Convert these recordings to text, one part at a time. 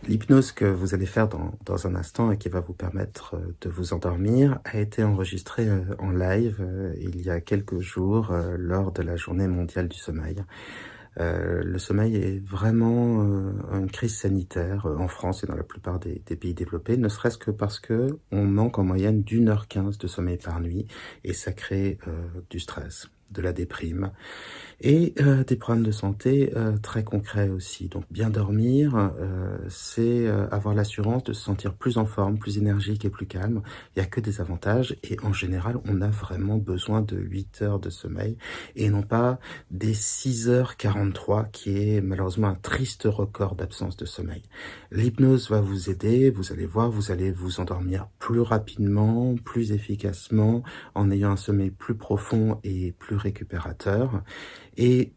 L'hypnose que vous allez faire dans un instant et qui va vous permettre de vous endormir a été enregistrée en live il y a quelques jours lors de la journée mondiale du sommeil. Le sommeil est vraiment une crise sanitaire en France et dans la plupart des pays développés, ne serait-ce que parce que on manque en moyenne d'1h15 de sommeil par nuit et ça crée du stress, de la déprime et des problèmes de santé très concrets aussi. Donc bien dormir, c'est avoir l'assurance de se sentir plus en forme, plus énergique et plus calme. Il y a que des avantages et en général, on a vraiment besoin de 8 heures de sommeil et non pas des 6h43 qui est malheureusement un triste record d'absence de sommeil. L'hypnose va vous aider, vous allez voir, vous allez vous endormir plus rapidement, plus efficacement, en ayant un sommeil plus profond et plus récupérateur. Et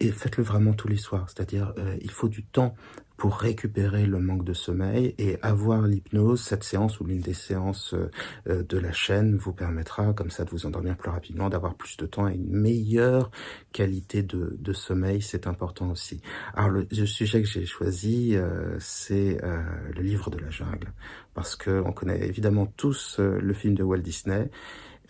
faites-le vraiment tous les soirs, c'est-à-dire il faut du temps pour récupérer le manque de sommeil et avoir l'hypnose, cette séance ou l'une des séances de la chaîne vous permettra comme ça de vous endormir plus rapidement, d'avoir plus de temps et une meilleure qualité de sommeil, c'est important aussi. Alors le sujet que j'ai choisi, c'est le livre de la jungle, parce que on connaît évidemment tous le film de Walt Disney,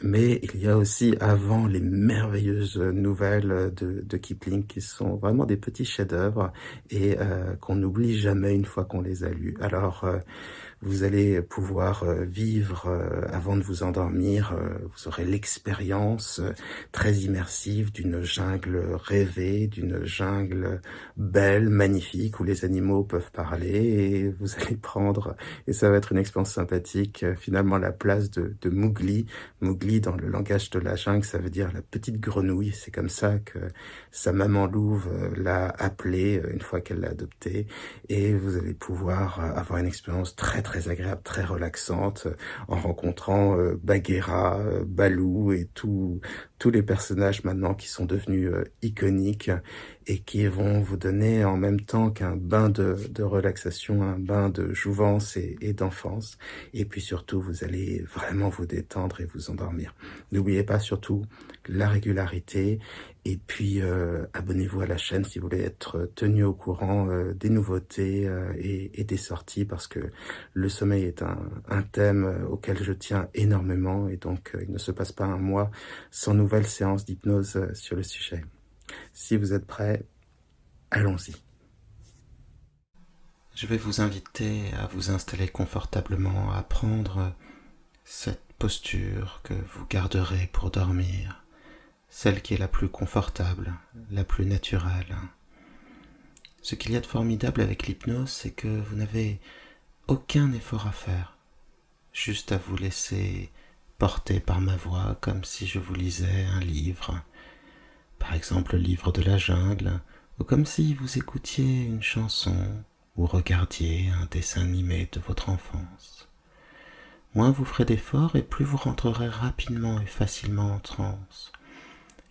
mais il y a aussi avant les merveilleuses nouvelles de Kipling qui sont vraiment des petits chefs-d'œuvre et qu'on n'oublie jamais une fois qu'on les a lus. Alors vous allez pouvoir vivre avant de vous endormir, vous aurez l'expérience très immersive d'une jungle rêvée, d'une jungle belle, magnifique, où les animaux peuvent parler et vous allez prendre, et ça va être une expérience sympathique, finalement la place de Mowgli. Mowgli, dans le langage de la jungle, ça veut dire la petite grenouille. C'est comme ça que sa maman louve l'a appelé une fois qu'elle l'a adopté. Et vous allez pouvoir avoir une expérience très très agréable, très relaxante, en rencontrant Bagheera, Baloo et tous les personnages maintenant qui sont devenus iconiques et qui vont vous donner en même temps qu'un bain de relaxation, un bain de jouvence et d'enfance. Et puis surtout, vous allez vraiment vous détendre et vous endormir. N'oubliez pas surtout la régularité et puis abonnez-vous à la chaîne si vous voulez être tenu au courant des nouveautés et des sorties, parce que le sommeil est un thème auquel je tiens énormément et donc il ne se passe pas un mois sans nouvelles séances d'hypnose sur le sujet. Si vous êtes prêts, allons-y. Je vais vous inviter à vous installer confortablement, à prendre cette posture que vous garderez pour dormir, celle qui est la plus confortable, la plus naturelle. Ce qu'il y a de formidable avec l'hypnose, c'est que vous n'avez aucun effort à faire, juste à vous laisser porter par ma voix comme si je vous lisais un livre, par exemple le livre de la jungle, ou comme si vous écoutiez une chanson ou regardiez un dessin animé de votre enfance. Moins vous ferez d'efforts et plus vous rentrerez rapidement et facilement en transe.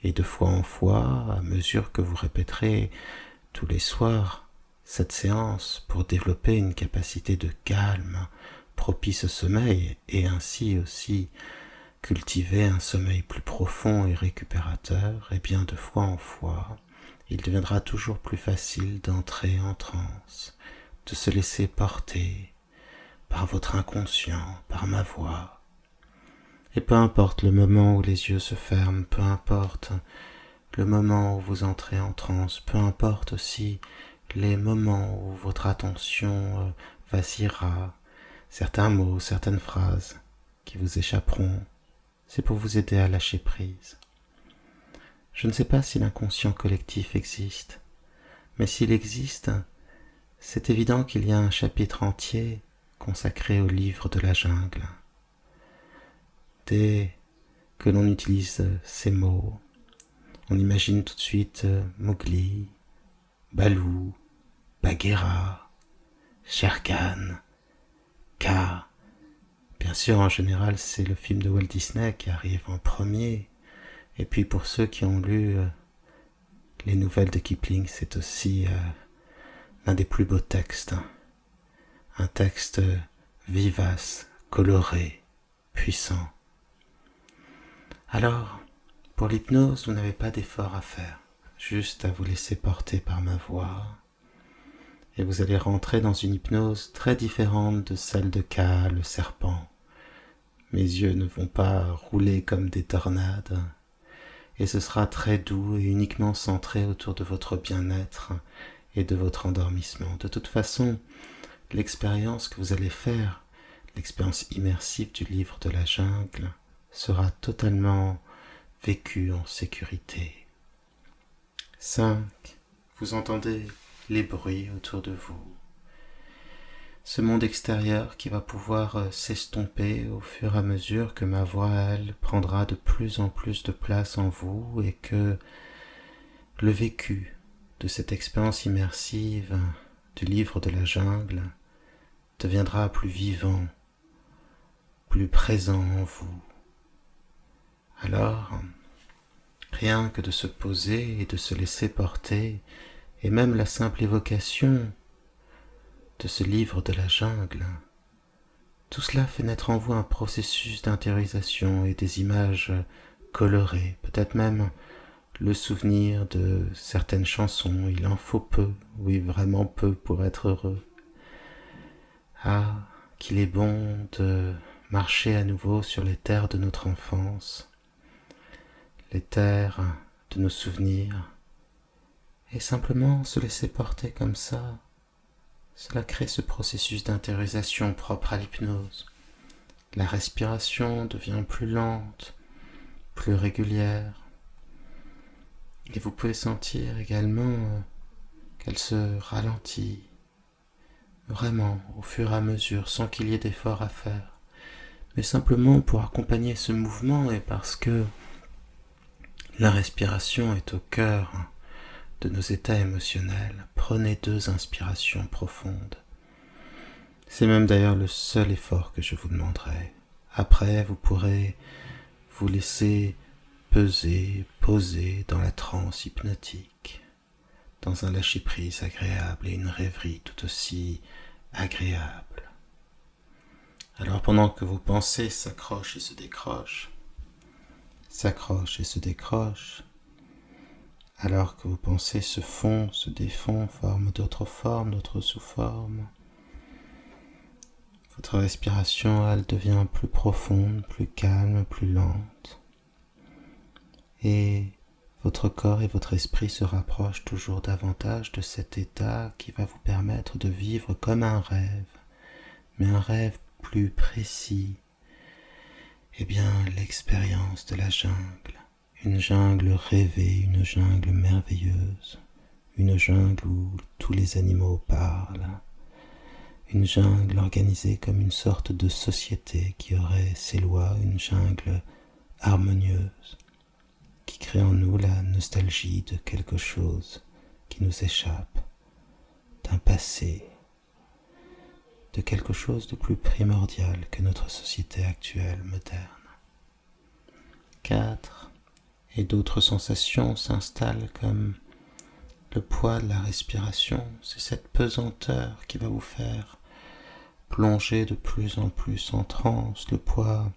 Et de fois en fois, à mesure que vous répéterez tous les soirs cette séance pour développer une capacité de calme propice au sommeil et ainsi aussi cultiver un sommeil plus profond et récupérateur, et bien de fois en fois, il deviendra toujours plus facile d'entrer en transe, de se laisser porter par votre inconscient, par ma voix. Et peu importe le moment où les yeux se ferment, peu importe le moment où vous entrez en transe, peu importe aussi les moments où votre attention vacillera, certains mots, certaines phrases qui vous échapperont, c'est pour vous aider à lâcher prise. Je ne sais pas si l'inconscient collectif existe, mais s'il existe, c'est évident qu'il y a un chapitre entier consacré au livre de la jungle. Dès que l'on utilise ces mots, on imagine tout de suite Mowgli, Baloo, Bagheera, Shere Khan, Kaa. Bien sûr, en général, c'est le film de Walt Disney qui arrive en premier. Et puis pour ceux qui ont lu les nouvelles de Kipling, c'est aussi l'un des plus beaux textes. Un texte vivace, coloré, puissant. Alors, pour l'hypnose, vous n'avez pas d'effort à faire, juste à vous laisser porter par ma voix et vous allez rentrer dans une hypnose très différente de celle de Ka, le serpent. Mes yeux ne vont pas rouler comme des tornades, et ce sera très doux et uniquement centré autour de votre bien-être et de votre endormissement. De toute façon, l'expérience que vous allez faire, l'expérience immersive du livre de la jungle, sera totalement vécue en sécurité. 5. Vous entendez les bruits autour de vous. Ce monde extérieur qui va pouvoir s'estomper au fur et à mesure que ma voix, elle, prendra de plus en plus de place en vous et que le vécu de cette expérience immersive du livre de la jungle deviendra plus vivant, plus présent en vous. Alors, rien que de se poser et de se laisser porter, et même la simple évocation de ce livre de la jungle, tout cela fait naître en vous un processus d'intériorisation et des images colorées, peut-être même le souvenir de certaines chansons. Il en faut peu, oui vraiment peu pour être heureux. Ah, qu'il est bon de marcher à nouveau sur les terres de notre enfance, les terres de nos souvenirs, et simplement se laisser porter comme ça. Cela crée ce processus d'intériorisation propre à l'hypnose. La respiration devient plus lente, plus régulière. Et vous pouvez sentir également qu'elle se ralentit, vraiment au fur et à mesure, sans qu'il y ait d'effort à faire. Mais simplement pour accompagner ce mouvement et parce que la respiration est au cœur de nos états émotionnels, prenez 2 inspirations profondes. C'est même d'ailleurs le seul effort que je vous demanderai. Après, vous pourrez vous laisser poser dans la transe hypnotique, dans un lâcher-prise agréable et une rêverie tout aussi agréable. Alors pendant que vos pensées s'accrochent et se décrochent, alors que vos pensées se font, se défont, forment d'autres sous-formes, votre respiration, elle devient plus profonde, plus calme, plus lente. Et votre corps et votre esprit se rapprochent toujours davantage de cet état qui va vous permettre de vivre comme un rêve, mais un rêve plus précis. Eh bien, l'expérience de la jungle. Une jungle rêvée, une jungle merveilleuse, une jungle où tous les animaux parlent, une jungle organisée comme une sorte de société qui aurait ses lois, une jungle harmonieuse, qui crée en nous la nostalgie de quelque chose qui nous échappe, d'un passé, de quelque chose de plus primordial que notre société actuelle moderne. 4. Et d'autres sensations s'installent comme le poids de la respiration. C'est cette pesanteur qui va vous faire plonger de plus en plus en transe, le poids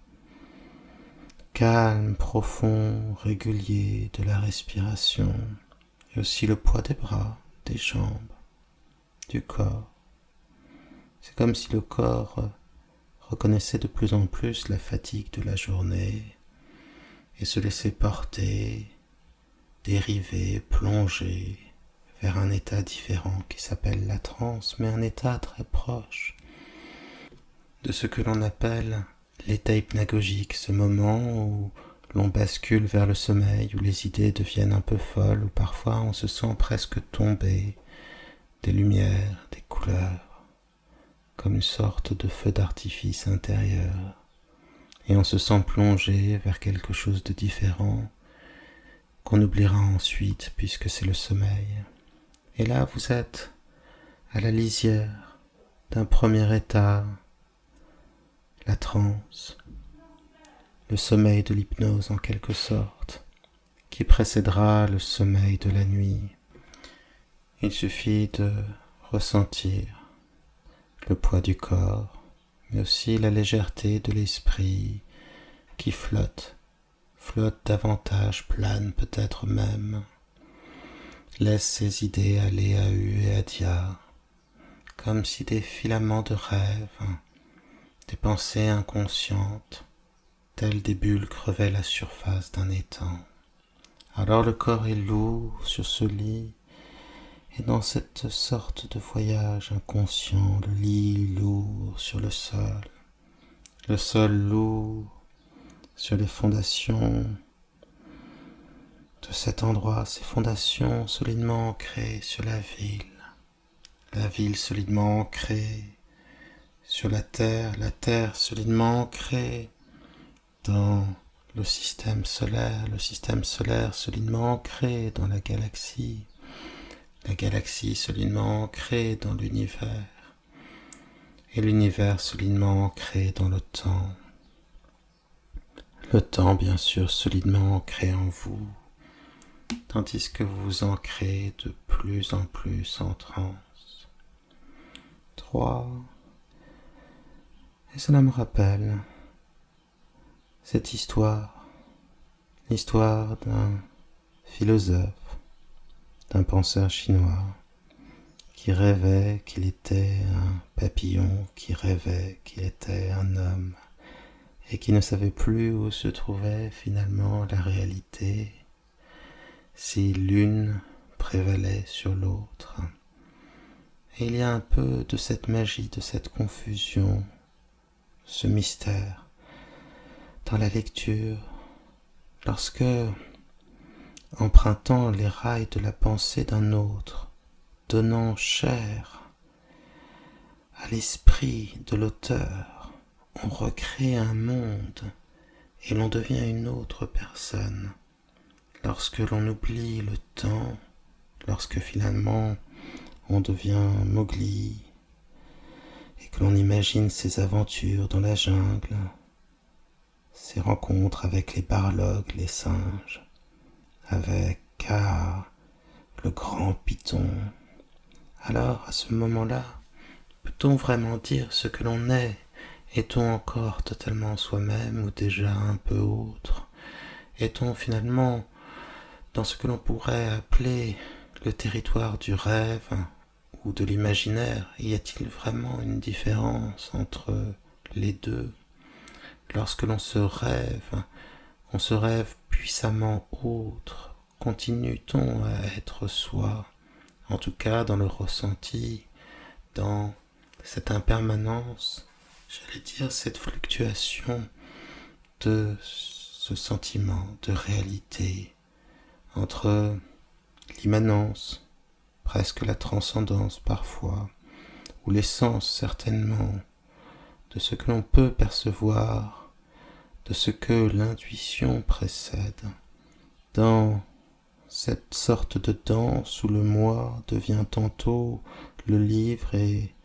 calme, profond, régulier de la respiration, et aussi le poids des bras, des jambes, du corps. C'est comme si le corps reconnaissait de plus en plus la fatigue de la journée, et se laisser porter, dériver, plonger vers un état différent qui s'appelle la transe, mais un état très proche de ce que l'on appelle l'état hypnagogique, ce moment où l'on bascule vers le sommeil, où les idées deviennent un peu folles, où parfois on se sent presque tomber, des lumières, des couleurs, comme une sorte de feu d'artifice intérieur. Et on se sent plongé vers quelque chose de différent, qu'on oubliera ensuite puisque c'est le sommeil. Et là, vous êtes à la lisière d'un premier état, la transe, le sommeil de l'hypnose en quelque sorte, qui précédera le sommeil de la nuit. Il suffit de ressentir le poids du corps, mais aussi la légèreté de l'esprit qui flotte davantage, plane peut-être même, laisse ses idées aller à hu et à dia, comme si des filaments de rêve, des pensées inconscientes, telles des bulles crevaient la surface d'un étang. Alors le corps est lourd sur ce lit, et dans cette sorte de voyage inconscient, le lit lourd sur le sol lourd sur les fondations de cet endroit, ces fondations solidement ancrées sur la ville solidement ancrée sur la terre solidement ancrée dans le système solaire solidement ancré dans la galaxie solidement ancrée dans l'univers, et l'univers solidement ancré dans le temps bien sûr solidement ancré en vous, tandis que vous vous ancrez de plus en plus en transe. 3. Et cela me rappelle cette l'histoire d'un philosophe, d'un penseur chinois, qui rêvait qu'il était un papillon, qui rêvait qu'il était un homme, et qui ne savait plus où se trouvait finalement la réalité, si l'une prévalait sur l'autre. Et il y a un peu de cette magie, de cette confusion, ce mystère, dans la lecture, lorsque, empruntant les rails de la pensée d'un autre, donnant chair à l'esprit de l'auteur, on recrée un monde et l'on devient une autre personne. Lorsque l'on oublie le temps, lorsque finalement on devient Mowgli et que l'on imagine ses aventures dans la jungle, ses rencontres avec les barlogs, les singes, avec Kaa, le grand python. Alors, à ce moment-là, peut-on vraiment dire ce que l'on est? Est-on encore totalement soi-même ou déjà un peu autre? Est-on finalement dans ce que l'on pourrait appeler le territoire du rêve ou de l'imaginaire? Y a-t-il vraiment une différence entre les deux? Lorsque l'on se rêve, on se rêve puissamment autre. Continue-t-on à être soi? En tout cas, dans le ressenti, dans cette impermanence, j'allais dire cette fluctuation de ce sentiment de réalité entre l'immanence, presque la transcendance parfois, ou l'essence certainement, de ce que l'on peut percevoir, de ce que l'intuition précède, dans cette sorte de danse où le moi devient tantôt le livre et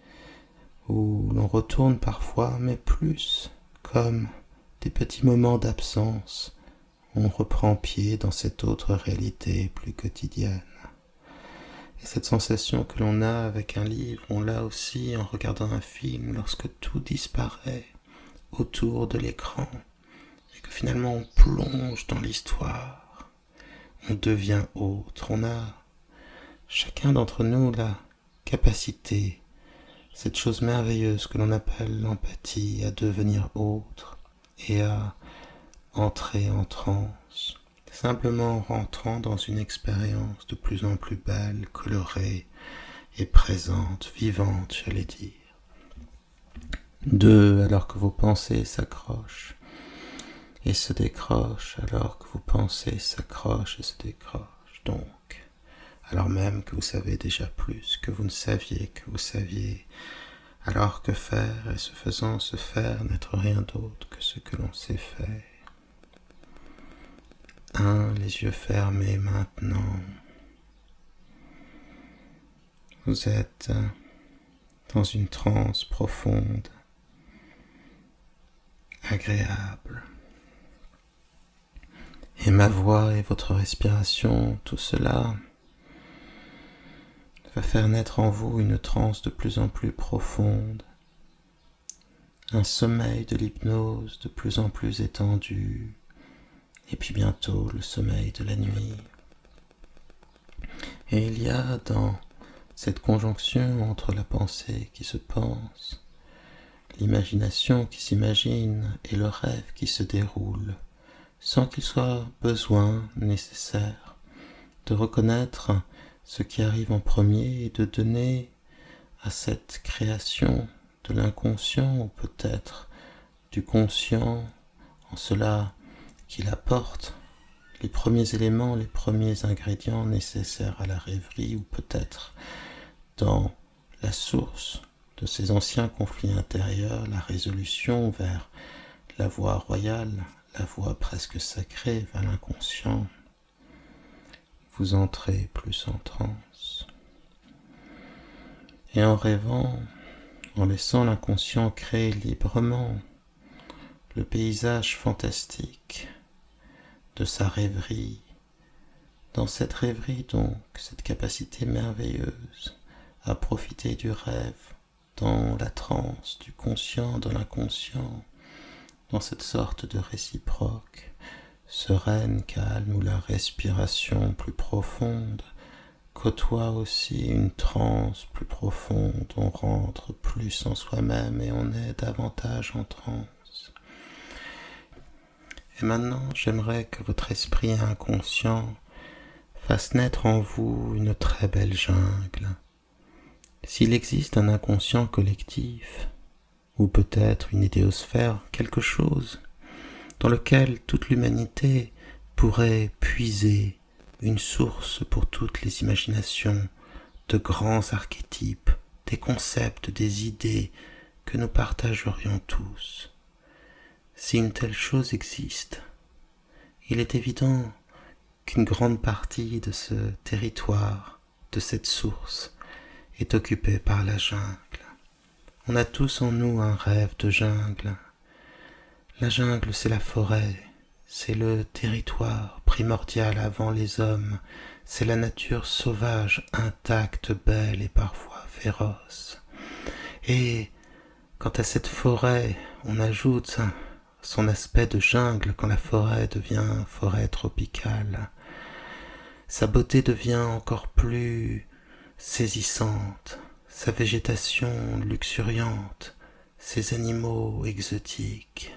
où l'on retourne parfois, mais plus comme des petits moments d'absence, on reprend pied dans cette autre réalité plus quotidienne. Et cette sensation que l'on a avec un livre, on l'a aussi en regardant un film, lorsque tout disparaît autour de l'écran, et que finalement on plonge dans l'histoire, on devient autre, on a chacun d'entre nous la capacité, cette chose merveilleuse que l'on appelle l'empathie, à devenir autre et à entrer en transe, simplement en rentrant dans une expérience de plus en plus belle, colorée et présente, vivante, j'allais dire. 2. Alors que vos pensées s'accrochent et se décrochent, alors que vos pensées s'accrochent et se décrochent, donc, alors même que vous savez déjà plus que vous ne saviez que vous saviez, alors que faire et ce faisant se faire n'être rien d'autre que ce que l'on sait faire. 1. Les yeux fermés maintenant. Vous êtes dans une transe profonde, agréable. Et ma voix et votre respiration, tout cela va faire naître en vous une transe de plus en plus profonde, un sommeil de l'hypnose de plus en plus étendu, et puis bientôt le sommeil de la nuit. Et il y a dans cette conjonction entre la pensée qui se pense, l'imagination qui s'imagine et le rêve qui se déroule, sans qu'il soit besoin nécessaire de reconnaître ce qui arrive en premier et de donner à cette création de l'inconscient ou peut-être du conscient, en cela qu'il apporte les premiers éléments, les premiers ingrédients nécessaires à la rêverie ou peut-être dans la source de ces anciens conflits intérieurs, la résolution vers la voie royale, la voie presque sacrée vers l'inconscient. Vous entrez plus en transe. Et en rêvant, en laissant l'inconscient créer librement le paysage fantastique de sa rêverie, dans cette rêverie donc, cette capacité merveilleuse à profiter du rêve, dans la transe, du conscient, dans l'inconscient, dans cette sorte de réciproque, sereine, calme, où la respiration plus profonde côtoie aussi une transe plus profonde, on rentre plus en soi-même et on est davantage en transe. Et maintenant, j'aimerais que votre esprit inconscient fasse naître en vous une très belle jungle. S'il existe un inconscient collectif, ou peut-être une idéosphère, quelque chose dans lequel toute l'humanité pourrait puiser une source pour toutes les imaginations, de grands archétypes, des concepts, des idées que nous partagerions tous. Si une telle chose existe, il est évident qu'une grande partie de ce territoire, de cette source, est occupée par la jungle. On a tous en nous un rêve de jungle. La jungle, c'est la forêt, c'est le territoire primordial avant les hommes, c'est la nature sauvage, intacte, belle et parfois féroce. Et quant à cette forêt, on ajoute son aspect de jungle quand la forêt devient forêt tropicale. Sa beauté devient encore plus saisissante, sa végétation luxuriante, ses animaux exotiques.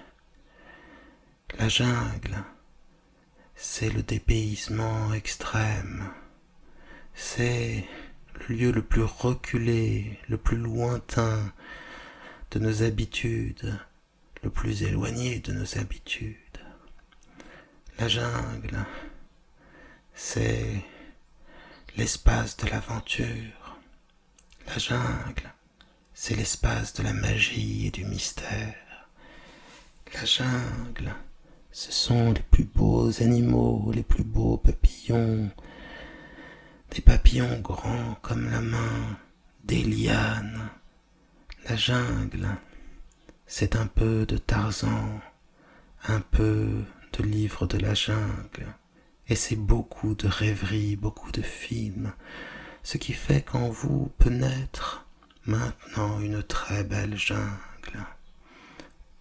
La jungle, c'est le dépaysement extrême, c'est le lieu le plus reculé, le plus lointain de nos habitudes, le plus éloigné de nos habitudes. La jungle, c'est l'espace de l'aventure. La jungle, c'est l'espace de la magie et du mystère. La jungle, ce sont les plus beaux animaux, les plus beaux papillons, des papillons grands comme la main, des lianes. La jungle, c'est un peu de Tarzan, un peu de livre de la jungle, et c'est beaucoup de rêveries, beaucoup de films, ce qui fait qu'en vous peut naître maintenant une très belle jungle,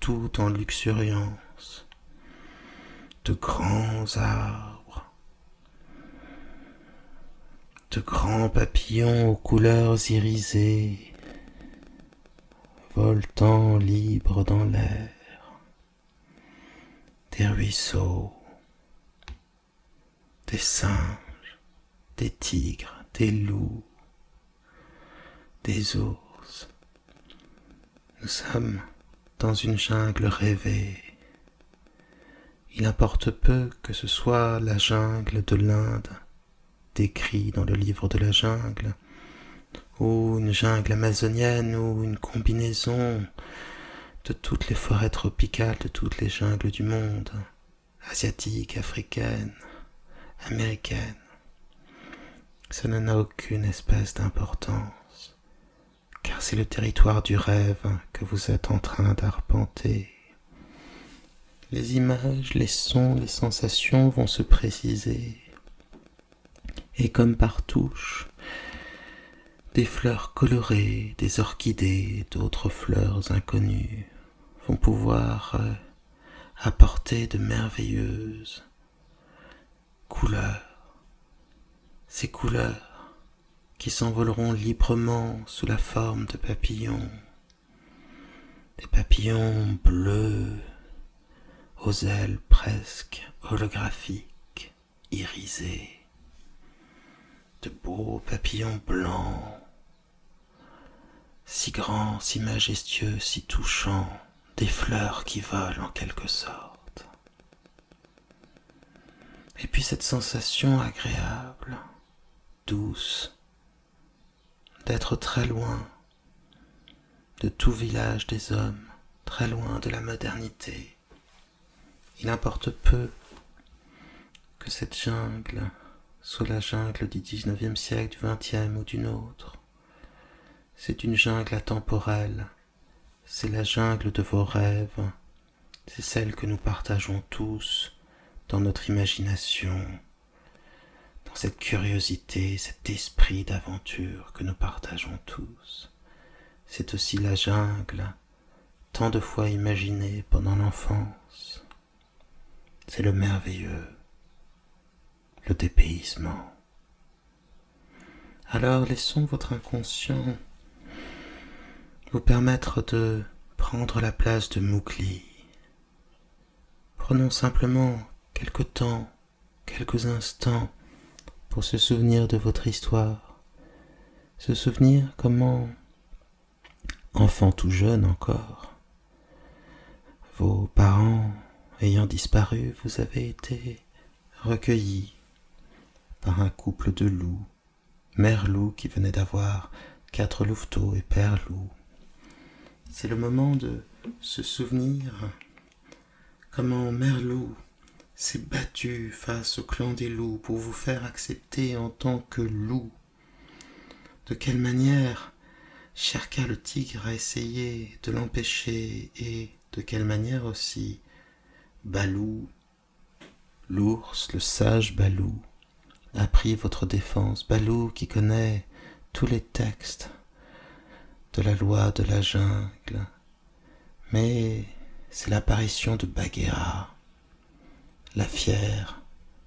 tout en luxuriance, de grands arbres, de grands papillons aux couleurs irisées, voltant libres dans l'air, des ruisseaux, des singes, des tigres, des loups, des ours. Nous sommes dans une jungle rêvée. Il importe peu que ce soit la jungle de l'Inde, décrit dans le livre de la jungle, ou une jungle amazonienne, ou une combinaison de toutes les forêts tropicales, de toutes les jungles du monde, asiatiques, africaines, américaines. Cela n'a aucune espèce d'importance, car c'est le territoire du rêve que vous êtes en train d'arpenter. Les images, les sons, les sensations vont se préciser. Et comme par touche, des fleurs colorées, des orchidées, d'autres fleurs inconnues vont pouvoir apporter de merveilleuses couleurs. Ces couleurs qui s'envoleront librement sous la forme de papillons, des papillons bleus, aux ailes presque holographiques, irisés, de beaux papillons blancs, si grands, si majestueux, si touchants, des fleurs qui volent en quelque sorte. Et puis cette sensation agréable, douce, d'être très loin de tout village des hommes, très loin de la modernité. Il importe peu que cette jungle soit la jungle du 19e siècle, du 20e ou d'une autre. C'est une jungle atemporelle, c'est la jungle de vos rêves, c'est celle que nous partageons tous dans notre imagination, dans cette curiosité, cet esprit d'aventure que nous partageons tous. C'est aussi la jungle, tant de fois imaginée pendant l'enfance. C'est le merveilleux, le dépaysement. Alors laissons votre inconscient vous permettre de prendre la place de Mowgli. Prenons simplement quelque temps, quelques instants pour se souvenir de votre histoire, se souvenir comment, enfant tout jeune encore, vos parents ayant disparu, vous avez été recueillis par un couple de loups, mère loup qui venait d'avoir 4 louveteaux et père loup. C'est le moment de se souvenir comment mère loup s'est battue face au clan des loups pour vous faire accepter en tant que loup. De quelle manière Sherka le tigre a essayé de l'empêcher et de quelle manière aussi Balou, l'ours, le sage Balou, a pris votre défense. Balou qui connaît tous les textes de la loi de la jungle. Mais c'est l'apparition de Bagheera, la fière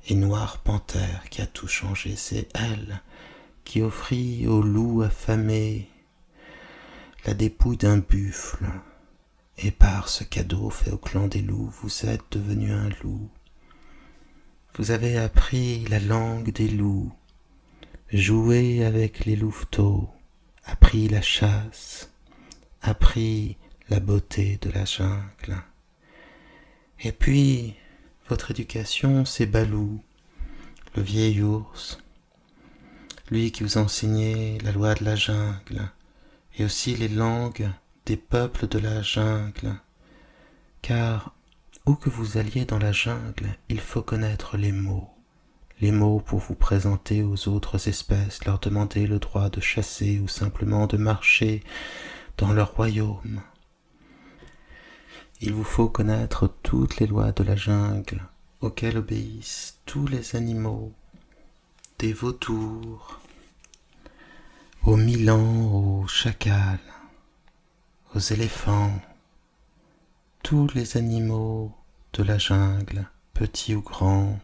et noire panthère qui a tout changé. C'est elle qui offrit au loup affamé la dépouille d'un buffle. Et par ce cadeau fait au clan des loups, vous êtes devenu un loup. Vous avez appris la langue des loups, joué avec les louveteaux, appris la chasse, appris la beauté de la jungle. Et puis, votre éducation, c'est Balou, le vieil ours, lui qui vous enseignait la loi de la jungle, et aussi les langues des peuples de la jungle, car où que vous alliez dans la jungle, il faut connaître les mots pour vous présenter aux autres espèces, leur demander le droit de chasser ou simplement de marcher dans leur royaume. Il vous faut connaître toutes les lois de la jungle, auxquelles obéissent tous les animaux, des vautours, aux milans, aux chacals, aux éléphants, tous les animaux de la jungle, petits ou grands,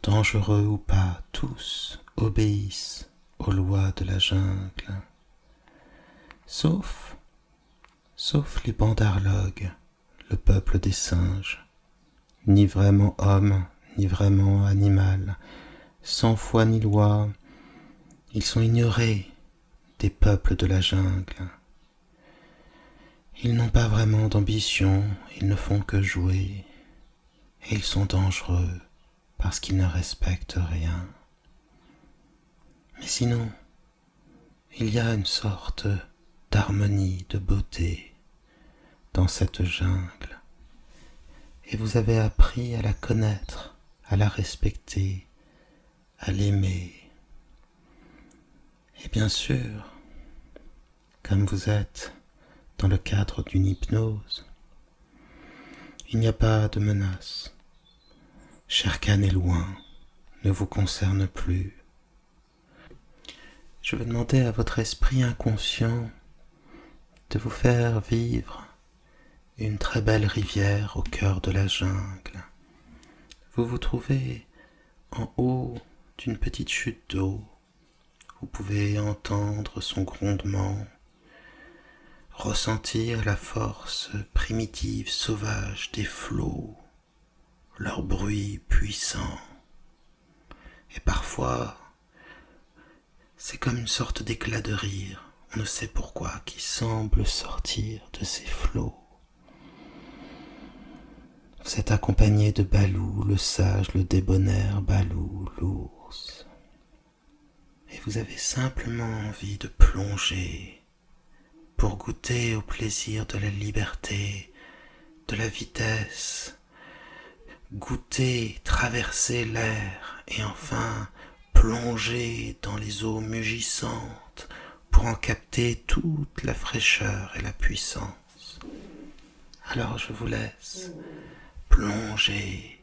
dangereux ou pas, tous obéissent aux lois de la jungle. Sauf les bandarlogues, le peuple des singes, ni vraiment homme, ni vraiment animal, sans foi ni loi, ils sont ignorés des peuples de la jungle. Ils n'ont pas vraiment d'ambition, ils ne font que jouer, et ils sont dangereux parce qu'ils ne respectent rien. Mais sinon, il y a une sorte d'harmonie, de beauté dans cette jungle, et vous avez appris à la connaître, à la respecter, à l'aimer. Et bien sûr, comme vous êtes dans le cadre d'une hypnose, il n'y a pas de menace. Shere-Khan est loin, ne vous concerne plus. Je vais demander à votre esprit inconscient de vous faire vivre une très belle rivière au cœur de la jungle. Vous vous trouvez en haut d'une petite chute d'eau, Vous pouvez entendre son grondement, ressentir la force primitive, sauvage des flots, leur bruit puissant. Et parfois, c'est comme une sorte d'éclat de rire, on ne sait pourquoi, qui semble sortir de ces flots. Vous êtes accompagné de Balou, le sage, le débonnaire Balou, l'ours. Et vous avez simplement envie de plonger pour goûter au plaisir de la liberté, de la vitesse, goûter, traverser l'air et enfin plonger dans les eaux mugissantes pour en capter toute la fraîcheur et la puissance. Alors je vous laisse plonger.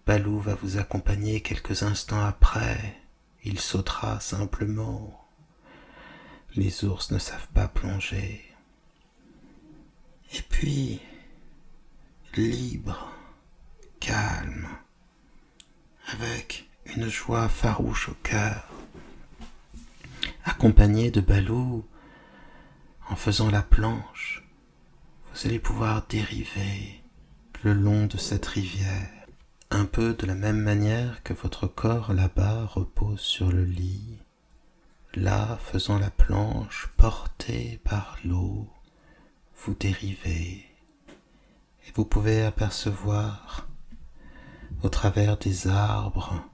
Balou va vous accompagner quelques instants après. Il sautera simplement. Les ours ne savent pas plonger. Et puis, libre, calme, avec une joie farouche au cœur, accompagné de Balou, en faisant la planche, vous allez pouvoir dériver le long de cette rivière, un peu de la même manière que votre corps là-bas repose sur le lit, là faisant la planche, porté par l'eau, vous dérivez, et vous pouvez apercevoir au travers des arbres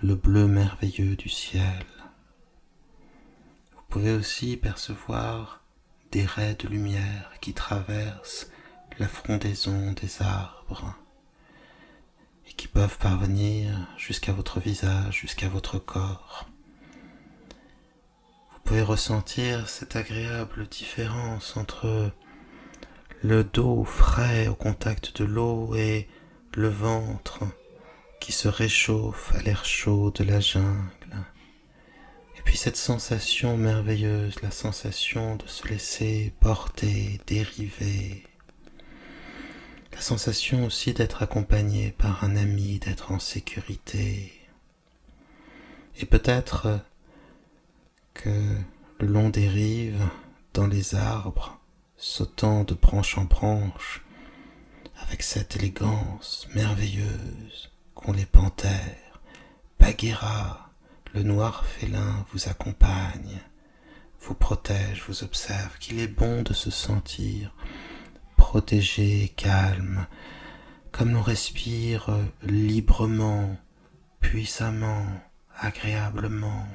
le bleu merveilleux du ciel. Vous pouvez aussi percevoir des raies de lumière qui traversent la frondaison des arbres et qui peuvent parvenir jusqu'à votre visage, jusqu'à votre corps. Vous pouvez ressentir cette agréable différence entre le dos frais au contact de l'eau et le ventre qui se réchauffe à l'air chaud de la jungle. Et puis cette sensation merveilleuse, la sensation de se laisser porter, dériver. La sensation aussi d'être accompagné par un ami, d'être en sécurité. Et peut-être que le long des rives, dans les arbres, sautant de branche en branche, avec cette élégance merveilleuse qu'ont les panthères, Bagheera, le noir félin, vous accompagne, vous protège, vous observe, qu'il est bon de se sentir protégé, calme, comme l'on respire librement, puissamment, agréablement.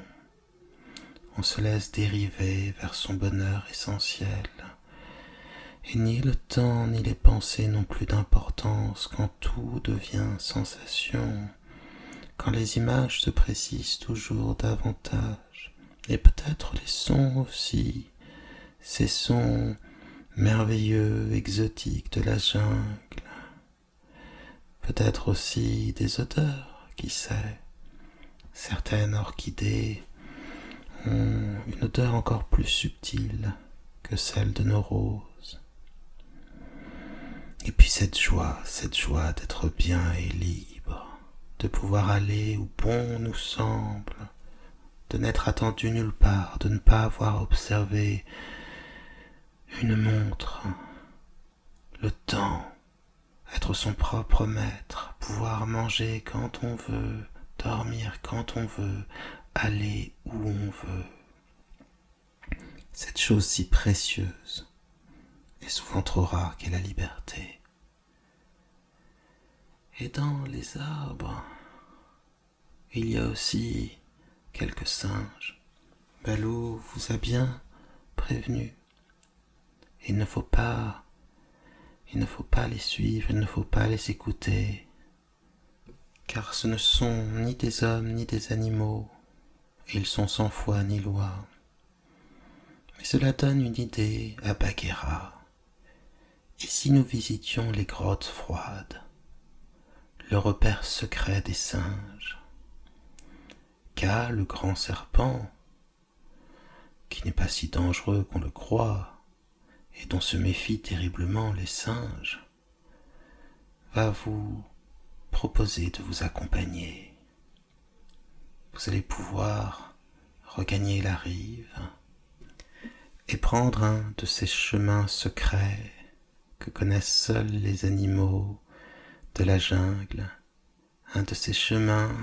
On se laisse dériver vers son bonheur essentiel. Et ni le temps ni les pensées n'ont plus d'importance quand tout devient sensation, quand les images se précisent toujours davantage, et peut-être les sons aussi, ces sons merveilleux, exotiques de la jungle, peut-être aussi des odeurs, qui sait. Certaines orchidées ont une odeur encore plus subtile que celle de nos roses. Et puis cette joie d'être bien et libre, de pouvoir aller où bon nous semble, de n'être attendu nulle part, de ne pas avoir observé une montre, le temps, être son propre maître, pouvoir manger quand on veut, dormir quand on veut, aller où on veut. Cette chose si précieuse et souvent trop rare qu'est la liberté. Et dans les arbres, il y a aussi quelques singes. Balou vous a bien prévenu. Il ne faut pas les suivre, il ne faut pas les écouter, car ce ne sont ni des hommes ni des animaux, et ils sont sans foi ni loi. Mais cela donne une idée à Bagheera. Et si nous visitions les grottes froides, le repère secret des singes, Kaa, le grand serpent, qui n'est pas si dangereux qu'on le croit, et dont se méfient terriblement les singes, va vous proposer de vous accompagner. Vous allez pouvoir regagner la rive et prendre un de ces chemins secrets que connaissent seuls les animaux de la jungle, un de ces chemins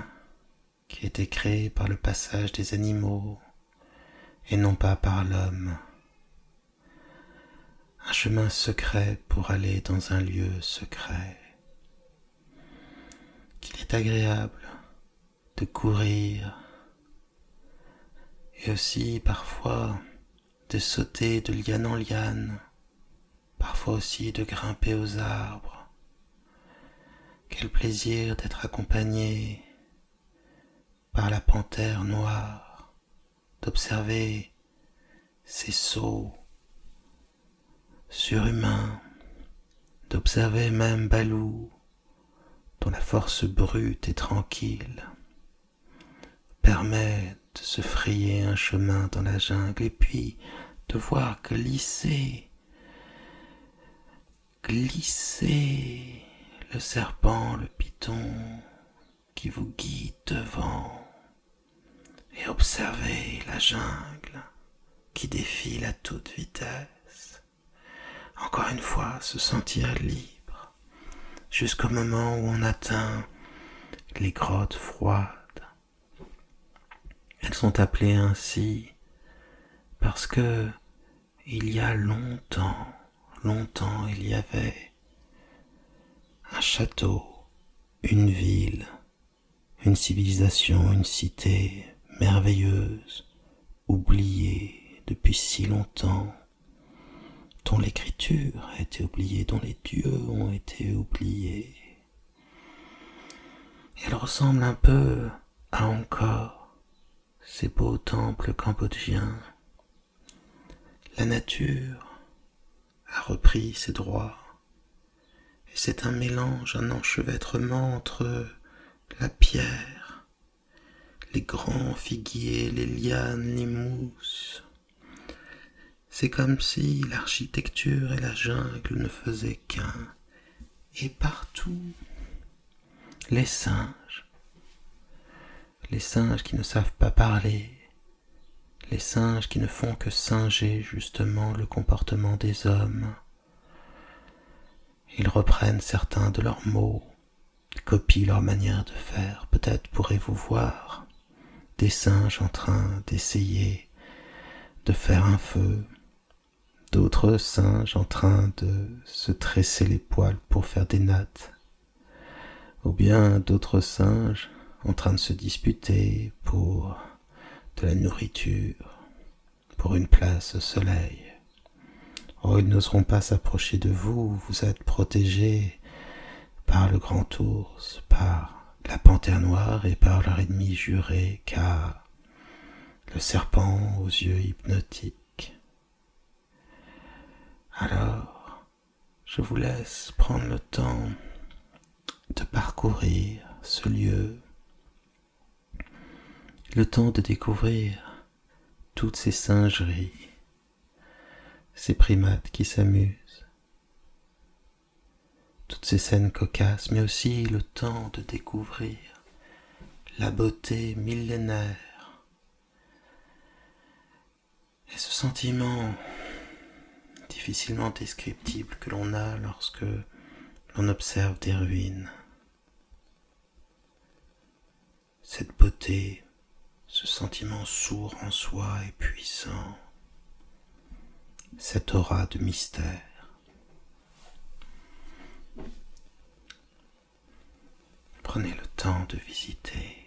qui a été créé par le passage des animaux et non pas par l'homme. Un chemin secret pour aller dans un lieu secret. Qu'il est agréable de courir et aussi parfois de sauter de liane en liane, parfois aussi de grimper aux arbres. Quel plaisir d'être accompagné par la panthère noire, d'observer ces sauts surhumains, d'observer même Balou, dont la force brute et tranquille permet de se frayer un chemin dans la jungle et puis de voir glisser le serpent, le python qui vous guide devant et observer la jungle qui défile à toute vitesse. Encore une fois, se sentir libre jusqu'au moment où on atteint les grottes froides. Elles sont appelées ainsi parce que il y a longtemps, il y avait un château, une ville, une civilisation, une cité merveilleuse, oubliée depuis si longtemps, dont l'écriture a été oubliée, dont les dieux ont été oubliés. Elle ressemble un peu à Angkor, ces beaux temples cambodgiens. La nature a repris ses droits, et c'est un mélange, un enchevêtrement entre la pierre, les grands figuiers, les lianes, les mousses. C'est comme si l'architecture et la jungle ne faisaient qu'un. Et partout, les singes qui ne savent pas parler, les singes qui ne font que singer justement le comportement des hommes. Ils reprennent certains de leurs mots, copient leur manière de faire. Peut-être pourrez-vous voir des singes en train d'essayer de faire un feu, d'autres singes en train de se tresser les poils pour faire des nattes, ou bien d'autres singes en train de se disputer pour de la nourriture, pour une place au soleil. Oh, ils n'oseront pas s'approcher de vous, vous êtes protégés par le grand ours, par la panthère noire et par leur ennemi juré, car le serpent aux yeux hypnotiques. Alors, je vous laisse prendre le temps de parcourir ce lieu, le temps de découvrir toutes ces singeries, ces primates qui s'amusent, toutes ces scènes cocasses, mais aussi le temps de découvrir la beauté millénaire et ce sentiment difficilement descriptible que l'on a lorsque l'on observe des ruines. Cette beauté, ce sentiment sourd en soi et puissant, cette aura de mystère. Prenez le temps de visiter.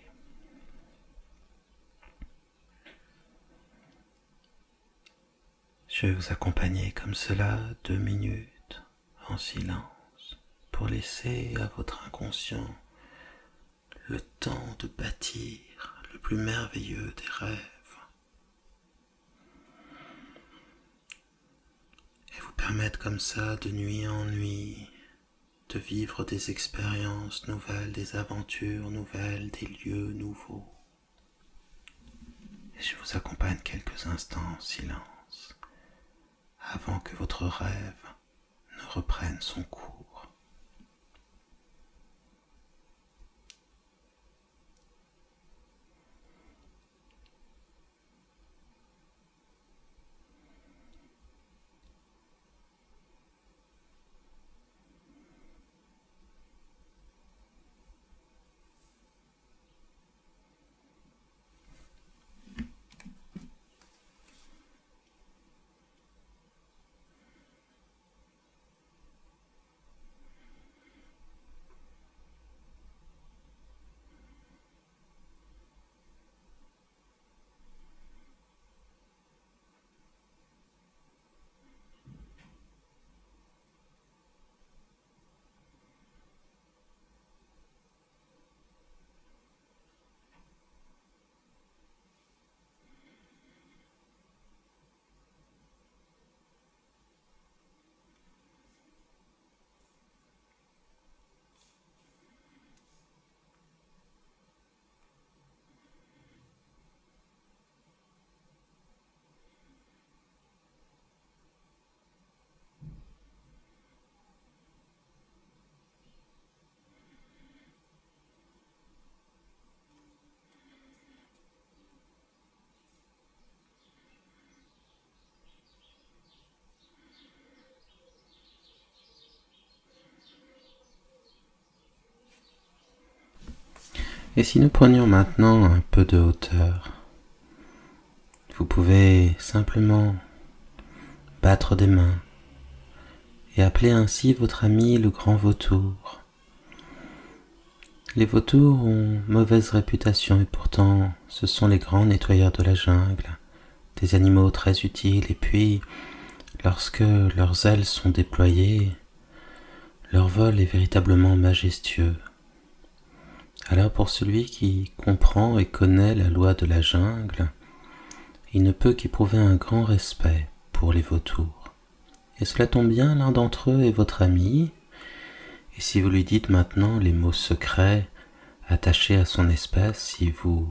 Je vais vous accompagner comme cela 2 minutes en silence pour laisser à votre inconscient le temps de bâtir le plus merveilleux des rêves et vous permettre comme ça de nuit en nuit de vivre des expériences nouvelles, des aventures nouvelles, des lieux nouveaux. Et je vous accompagne quelques instants en silence avant que votre rêve ne reprenne son cours. Et si nous prenions maintenant un peu de hauteur, vous pouvez simplement battre des mains et appeler ainsi votre ami le grand vautour. Les vautours ont mauvaise réputation et pourtant ce sont les grands nettoyeurs de la jungle, des animaux très utiles, et puis lorsque leurs ailes sont déployées, leur vol est véritablement majestueux. Alors pour celui qui comprend et connaît la loi de la jungle, il ne peut qu'éprouver un grand respect pour les vautours. Et cela tombe bien, l'un d'entre eux est votre ami, et si vous lui dites maintenant les mots secrets attachés à son espèce, si vous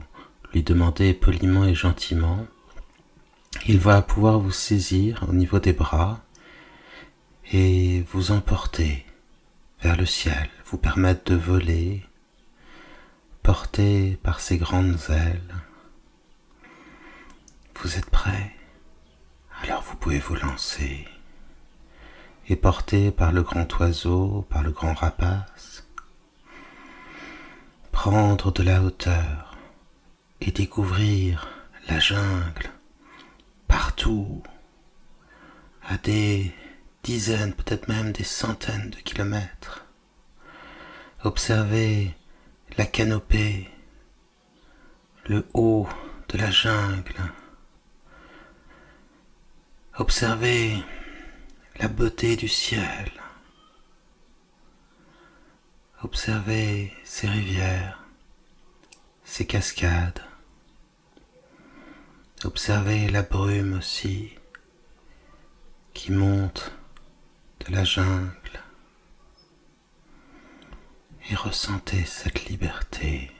lui demandez poliment et gentiment, il va pouvoir vous saisir au niveau des bras et vous emporter vers le ciel, vous permettre de voler, porté par ses grandes ailes. Vous êtes prêt? Alors vous pouvez vous lancer. Et porté par le grand oiseau, par le grand rapace, prendre de la hauteur et découvrir la jungle partout, à des dizaines, peut-être même des centaines de kilomètres. Observer la canopée, le haut de la jungle. Observez la beauté du ciel. Observez ces rivières, ces cascades. Observez la brume aussi qui monte de la jungle. Et ressentez cette liberté.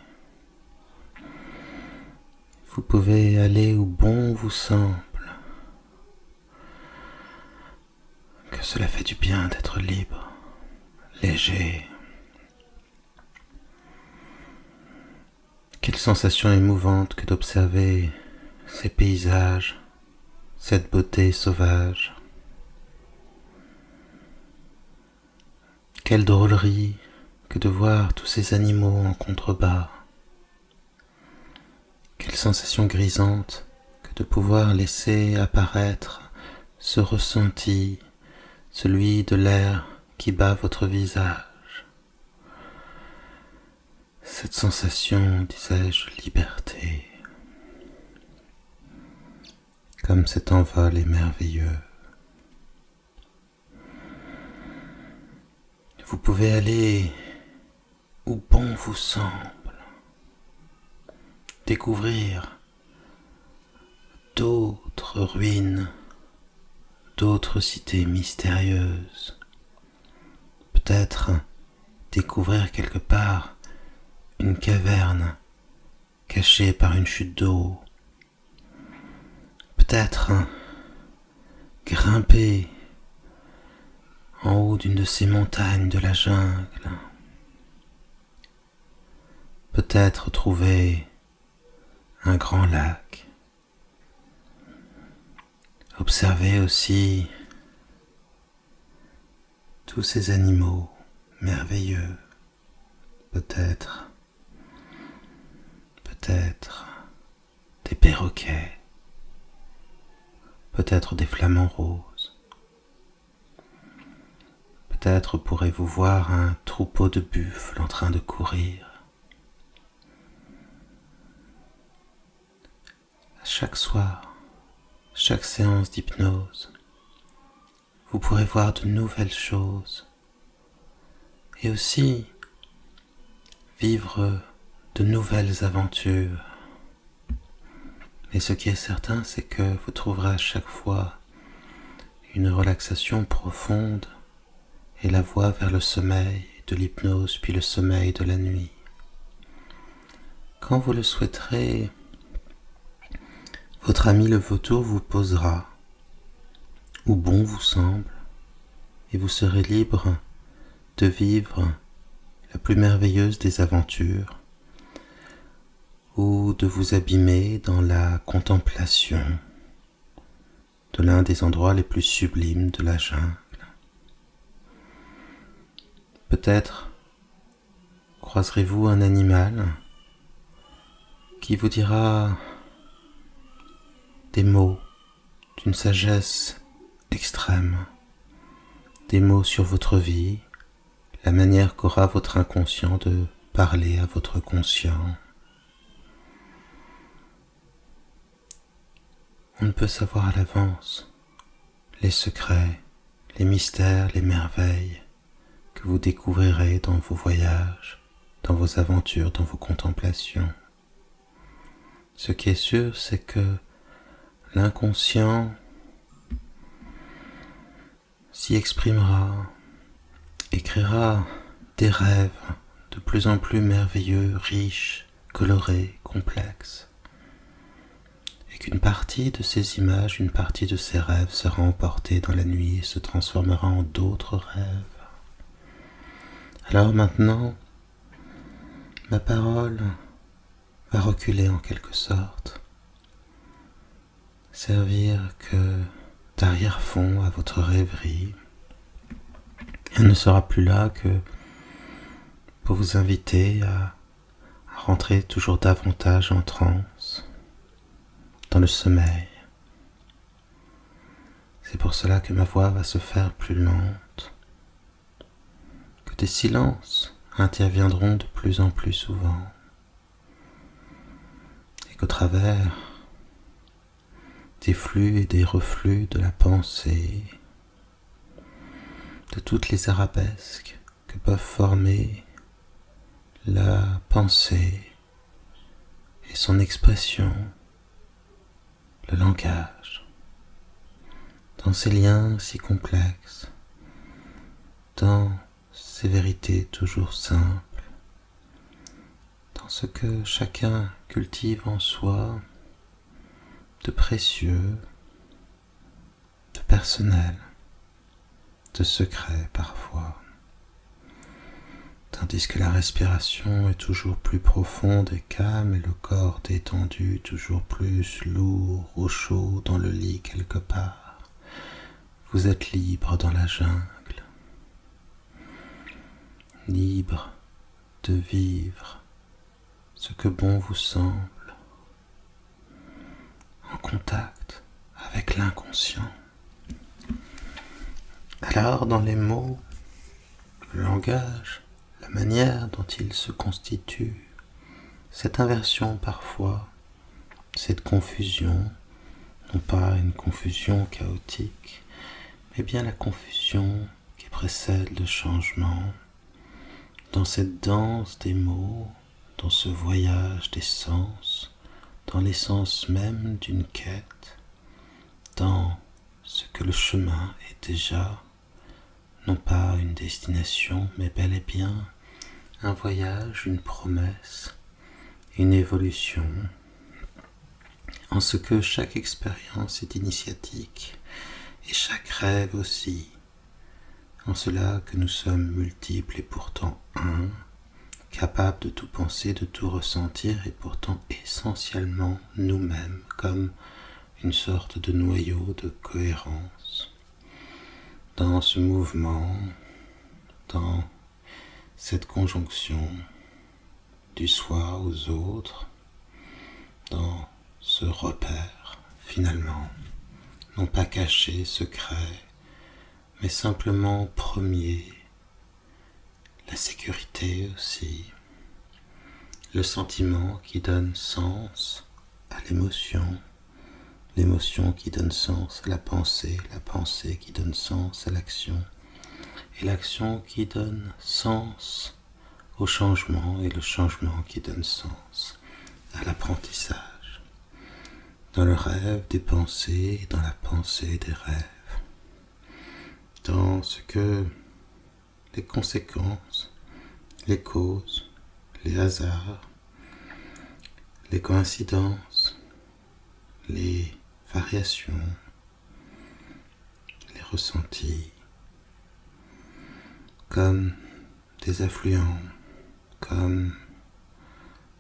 Vous pouvez aller où bon vous semble. Que cela fait du bien d'être libre, léger. Quelle sensation émouvante que d'observer ces paysages, cette beauté sauvage. Quelle drôlerie que de voir tous ces animaux en contrebas. Quelle sensation grisante que de pouvoir laisser apparaître ce ressenti, celui de l'air qui bat votre visage. Cette sensation, disais-je, liberté. Comme cet envol est merveilleux. Vous pouvez aller où bon vous semble. Découvrir d'autres ruines, d'autres cités mystérieuses. Peut-être découvrir quelque part une caverne cachée par une chute d'eau. Peut-être grimper en haut d'une de ces montagnes de la jungle. Peut-être trouver un grand lac. Observez aussi tous ces animaux merveilleux. Peut-être des perroquets, peut-être des flamants roses. Peut-être pourrez-vous voir un troupeau de buffles en train de courir. Chaque soir, chaque séance d'hypnose, vous pourrez voir de nouvelles choses et aussi vivre de nouvelles aventures. Et ce qui est certain, c'est que vous trouverez à chaque fois une relaxation profonde et la voie vers le sommeil de l'hypnose, puis le sommeil de la nuit. Quand vous le souhaiterez, votre ami le vautour vous posera où bon vous semble et vous serez libre de vivre la plus merveilleuse des aventures ou de vous abîmer dans la contemplation de l'un des endroits les plus sublimes de la jungle. Peut-être croiserez-vous un animal qui vous dira des mots d'une sagesse extrême, des mots sur votre vie, la manière qu'aura votre inconscient de parler à votre conscient. On ne peut savoir à l'avance les secrets, les mystères, les merveilles que vous découvrirez dans vos voyages, dans vos aventures, dans vos contemplations. Ce qui est sûr, c'est que l'inconscient s'y exprimera, écrira des rêves de plus en plus merveilleux, riches, colorés, complexes, et qu'une partie de ces images, une partie de ces rêves sera emportée dans la nuit et se transformera en d'autres rêves. Alors maintenant, ma parole va reculer en quelque sorte, servir que d'arrière-fond à votre rêverie. Elle ne sera plus là que pour vous inviter à rentrer toujours davantage en transe, dans le sommeil. C'est pour cela que ma voix va se faire plus lente, que des silences interviendront de plus en plus souvent, et qu'au travers des flux et des reflux de la pensée, de toutes les arabesques que peuvent former la pensée et son expression, le langage, dans ces liens si complexes, dans ces vérités toujours simples, dans ce que chacun cultive en soi de précieux, de personnel, de secret parfois, tandis que la respiration est toujours plus profonde et calme et le corps détendu toujours plus lourd au chaud dans le lit quelque part. Vous êtes libre dans la jungle, libre de vivre ce que bon vous semble, en contact avec l'inconscient. Alors, dans les mots, le langage, la manière dont ils se constituent, cette inversion parfois, cette confusion, non pas une confusion chaotique, mais bien la confusion qui précède le changement, dans cette danse des mots, dans ce voyage des sens, dans l'essence même d'une quête, dans ce que le chemin est déjà, non pas une destination, mais bel et bien un voyage, une promesse, une évolution, en ce que chaque expérience est initiatique et chaque rêve aussi, en cela que nous sommes multiples et pourtant un, capables de tout penser, de tout ressentir et pourtant essentiellement nous-mêmes comme une sorte de noyau de cohérence. Dans ce mouvement, dans cette conjonction du soi aux autres, dans ce repère finalement, non pas caché, secret, mais simplement premier, la sécurité aussi, le sentiment qui donne sens à l'émotion, l'émotion qui donne sens à la pensée qui donne sens à l'action, et l'action qui donne sens au changement, et le changement qui donne sens à l'apprentissage, dans le rêve des pensées, et dans la pensée des rêves, dans ce que les conséquences, les causes, les hasards, les coïncidences, les variations, les ressentis, comme des affluents, comme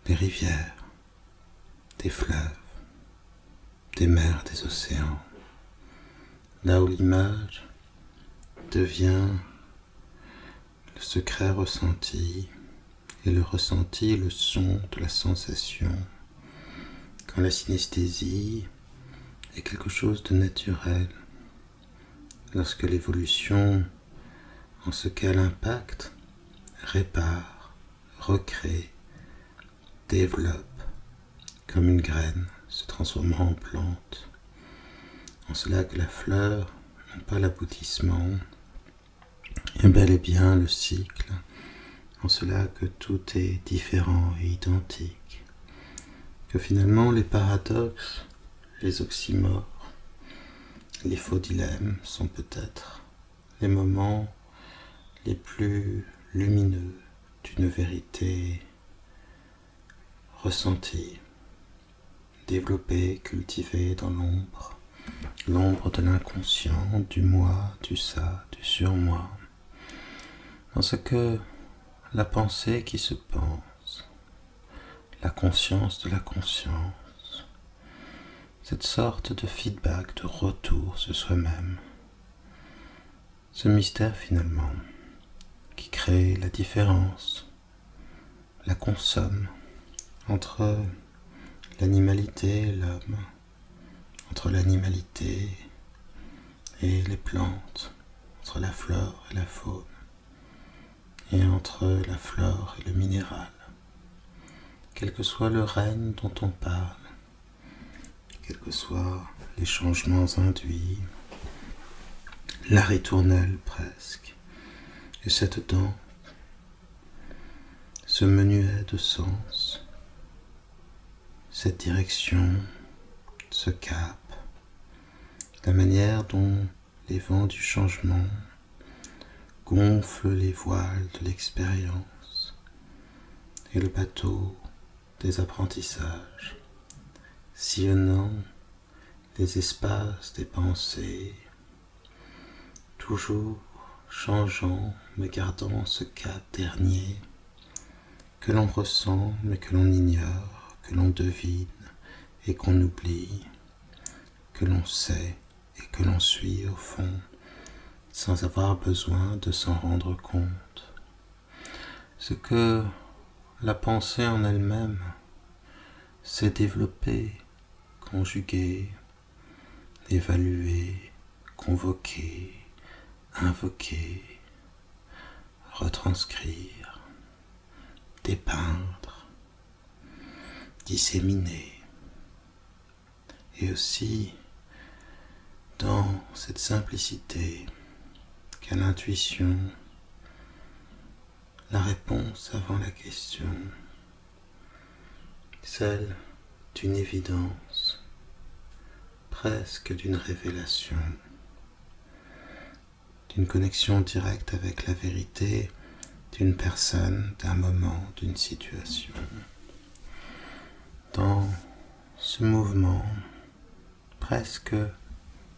des rivières, des fleuves, des mers, des océans, là où l'image devient le secret ressenti, et le ressenti, le son de la sensation, quand la synesthésie est quelque chose de naturel, lorsque l'évolution, en ce qu'elle impacte, répare, recrée, développe, comme une graine se transformant en plante, en cela que la fleur, non pas l'aboutissement, est bel et bien le cycle, en cela que tout est différent et identique, que finalement les paradoxes, les oxymores, les faux dilemmes sont peut-être les moments les plus lumineux d'une vérité ressentie, développée, cultivée dans l'ombre, l'ombre de l'inconscient, du moi, du ça, du surmoi, dans ce que la pensée qui se pense, la conscience de la conscience, cette sorte de feedback, de retour sur soi-même, ce mystère finalement qui crée la différence, la consomme entre l'animalité et l'homme, entre l'animalité et les plantes, entre la flore et la faune, et entre la flore et le minéral. Quel que soit le règne dont on parle, quels que soient les changements induits, la ritournelle presque, et cette danse, ce menuet de sens, cette direction, ce cap, la manière dont les vents du changement gonflent les voiles de l'expérience et le bateau des apprentissages, sillonnant les espaces des pensées, toujours changeant mais gardant ce cap dernier que l'on ressent mais que l'on ignore, que l'on devine et qu'on oublie, que l'on sait et que l'on suit au fond, sans avoir besoin de s'en rendre compte. Ce que la pensée en elle-même s'est développée, conjuguée, évaluée, convoquée, invoquée, retranscrire, dépeindre, disséminer, et aussi dans cette simplicité qu'à l'intuition, la réponse avant la question, celle d'une évidence, presque d'une révélation, d'une connexion directe avec la vérité d'une personne, d'un moment, d'une situation. Dans ce mouvement, presque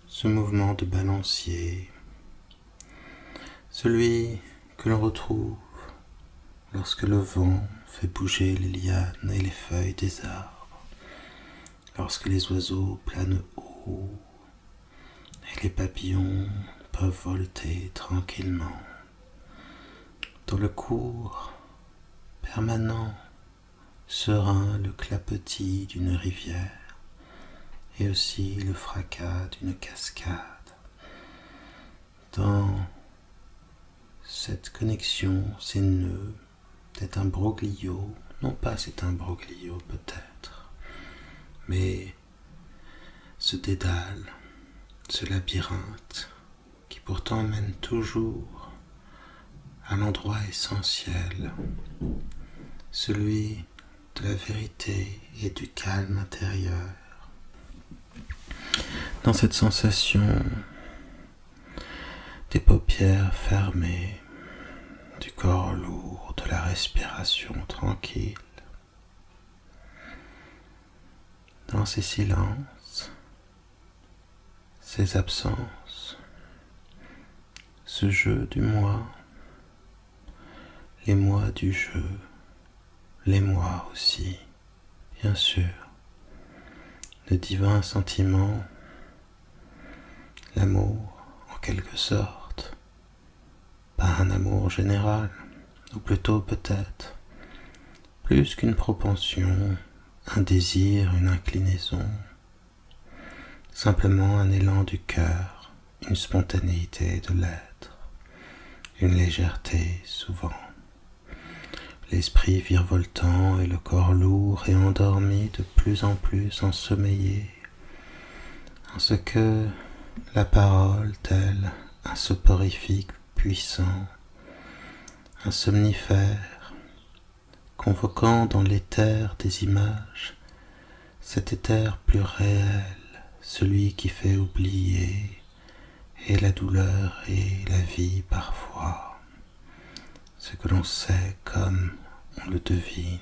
ce mouvement de balancier, celui que l'on retrouve lorsque le vent fait bouger les lianes et les feuilles des arbres, lorsque les oiseaux planent haut et les papillons peuvent volter tranquillement, dans le cours permanent, serein, le clapotis d'une rivière et aussi le fracas d'une cascade, dans cette connexion, ces nœuds, c'est un broglio, non pas c'est un broglio peut-être, mais ce dédale, ce labyrinthe qui pourtant mène toujours à l'endroit essentiel, celui de la vérité et du calme intérieur. Dans cette sensation des paupières fermées, du corps lourd, de la respiration tranquille, dans ces silences, ces absences, ce jeu du moi, les moi du jeu, les moi aussi, bien sûr, le divin sentiment, l'amour en quelque sorte, pas un amour général, ou plutôt peut-être plus qu'une propension un désir, une inclinaison, simplement un élan du cœur, une spontanéité de l'être, une légèreté souvent. L'esprit virevoltant et le corps lourd et endormi de plus en plus ensommeillé, en ce que la parole, tel un soporifique puissant, un somnifère, convoquant dans l'éther des images, cet éther plus réel, celui qui fait oublier, et la douleur et la vie parfois, ce que l'on sait comme on le devine.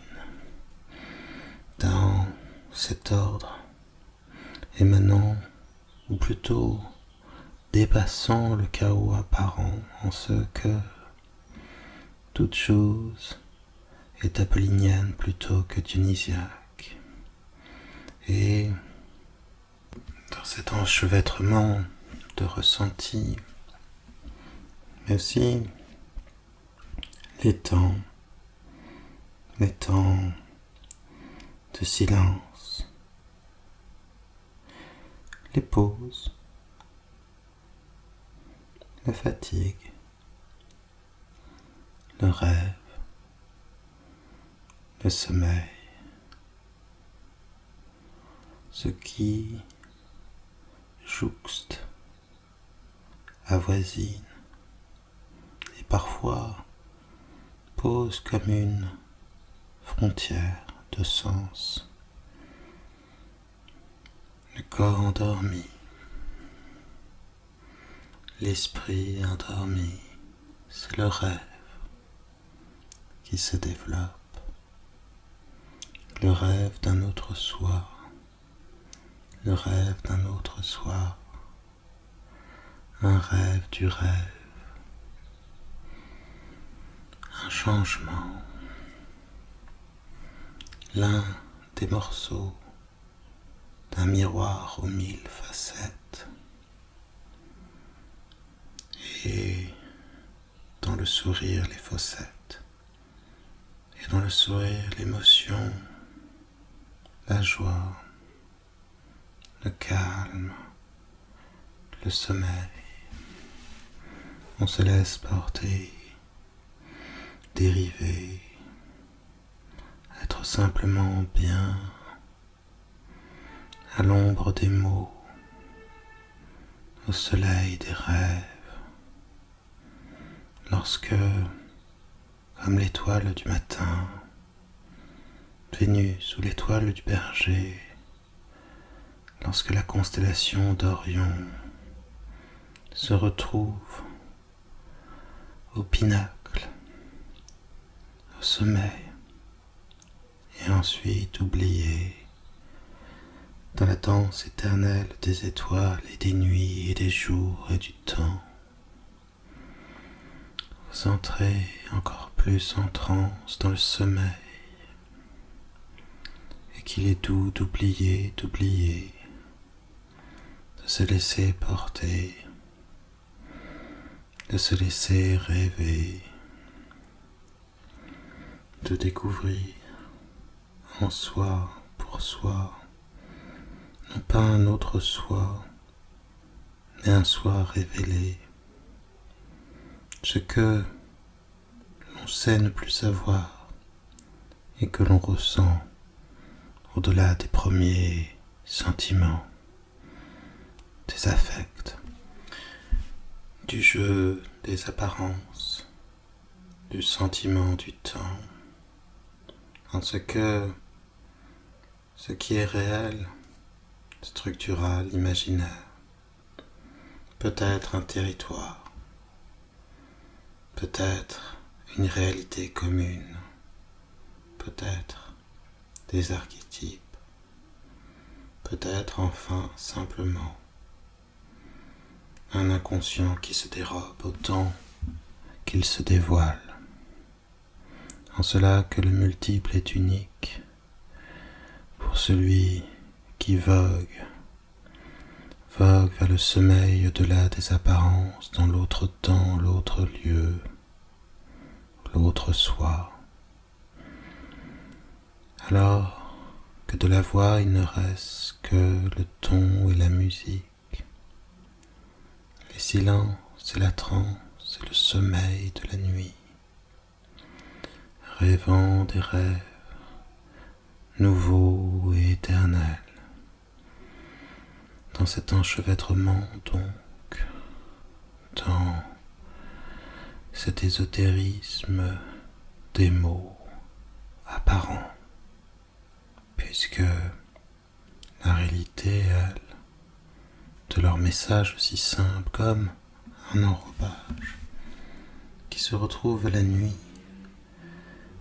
Dans cet ordre, émanant, ou plutôt dépassant le chaos apparent en ce que toute chose est apollinienne plutôt que dionysiaque. Et dans cet enchevêtrement de ressentis, mais aussi les temps de silence, les pauses, la fatigue, le rêve, le sommeil, ce qui jouxte, avoisine et parfois pose comme une frontière de sens. Le corps endormi, l'esprit endormi, c'est le rêve qui se développe, le rêve d'un autre soi, le rêve d'un autre soi, un rêve du rêve, un changement, l'un des morceaux d'un miroir aux 1000 facettes. Et dans le sourire, les fossettes, et dans le sourire, l'émotion, la joie, le calme, le sommeil. On se laisse porter, dériver, être simplement bien, à l'ombre des mots, au soleil des rêves, lorsque, comme l'étoile du matin, Vénus ou l'étoile du berger, lorsque la constellation d'Orion se retrouve au pinacle, au sommeil, et ensuite oubliée dans la danse éternelle des étoiles et des nuits et des jours et du temps. Vous entrez encore plus en transe dans le sommeil, et qu'il est doux d'oublier, de se laisser porter, de se laisser rêver, de découvrir en soi, pour soi, non pas un autre soi, mais un soi révélé, ce que l'on sait ne plus savoir et que l'on ressent au-delà des premiers sentiments, des affects, du jeu des apparences, du sentiment du temps, en ce que ce qui est réel, structural, imaginaire, peut être un territoire, peut-être une réalité commune, peut-être des archétypes, peut-être enfin simplement un inconscient qui se dérobe autant qu'il se dévoile, en cela que le multiple est unique pour celui qui vogue vers le sommeil au-delà des apparences, dans l'autre temps, l'autre lieu, l'autre soi. Alors, que de la voix il ne reste que le ton et la musique, les silences et la transe et le sommeil de la nuit, rêvant des rêves nouveaux et éternels, dans cet enchevêtrement donc, dans cet ésotérisme des mots apparents, puisque la réalité, elle, de leur message aussi simple comme un enrobage qui se retrouve la nuit,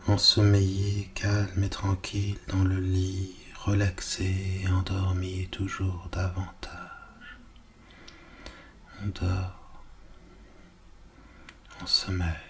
ensommeillé, calme et tranquille dans le lit, relaxé et endormi toujours davantage. On dort en sommeil.